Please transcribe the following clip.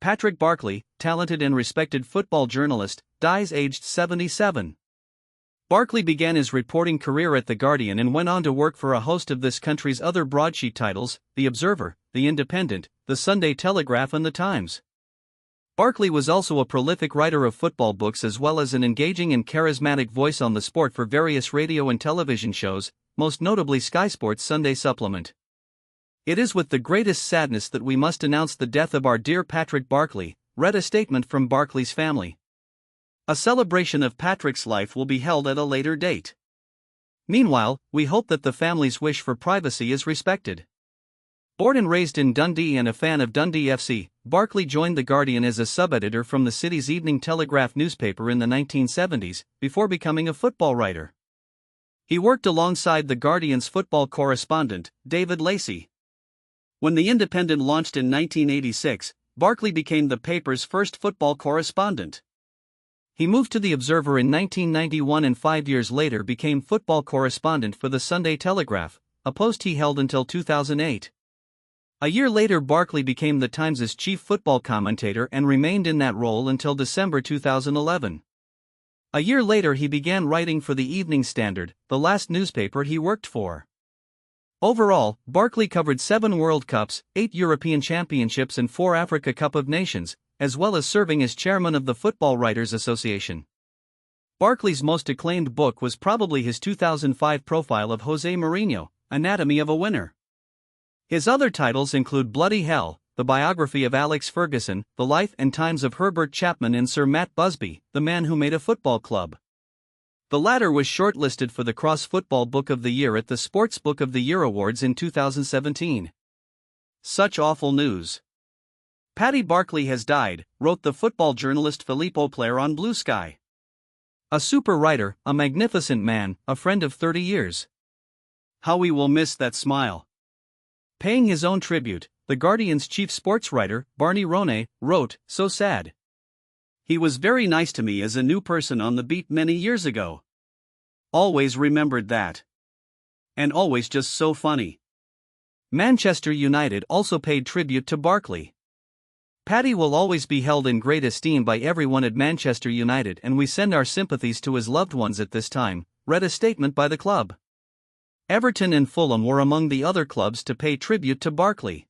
Patrick Barclay, talented and respected football journalist, dies aged 77. Barclay began his reporting career at The Guardian and went on to work for a host of this country's other broadsheet titles, The Observer, The Independent, The Sunday Telegraph and The Times. Barclay was also a prolific writer of football books as well as an engaging and charismatic voice on the sport for various radio and television shows, most notably Sky Sports' Sunday Supplement. It is with the greatest sadness that we must announce the death of our dear Patrick Barclay, read a statement from Barclay's family. A celebration of Patrick's life will be held at a later date. Meanwhile, we hope that the family's wish for privacy is respected. Born and raised in Dundee and a fan of Dundee FC, Barclay joined The Guardian as a sub-editor from the city's Evening Telegraph newspaper in the 1970s, before becoming a football writer. He worked alongside The Guardian's football correspondent, David Lacey. When The Independent launched in 1986, Barclay became the paper's first football correspondent. He moved to The Observer in 1991 and 5 years later became football correspondent for the Sunday Telegraph, a post he held until 2008. A year later, Barclay became The Times' chief football commentator and remained in that role until December 2011. A year later, he began writing for the Evening Standard, the last newspaper he worked for. Overall, Barclay covered 7 World Cups, 8 European Championships and 4 Africa Cup of Nations, as well as serving as chairman of the Football Writers Association. Barclay's most acclaimed book was probably his 2005 profile of Jose Mourinho, Anatomy of a Winner. His other titles include Bloody Hell, the biography of Alex Ferguson, the life and times of Herbert Chapman and Sir Matt Busby, the man who made a football club. The latter was shortlisted for the Cross Football Book of the Year at the Sports Book of the Year Awards in 2017. Such awful news. Paddy Barclay has died, wrote the football journalist Filippo Player on Blue Sky. A super writer, a magnificent man, a friend of 30 years. How we will miss that smile. Paying his own tribute, The Guardian's chief sports writer, Barney Ronay, wrote, "So sad. He was very nice to me as a new person on the beat many years ago. Always remembered that. And always just so funny." Manchester United also paid tribute to Barclay. Paddy will always be held in great esteem by everyone at Manchester United and we send our sympathies to his loved ones at this time, read a statement by the club. Everton and Fulham were among the other clubs to pay tribute to Barclay.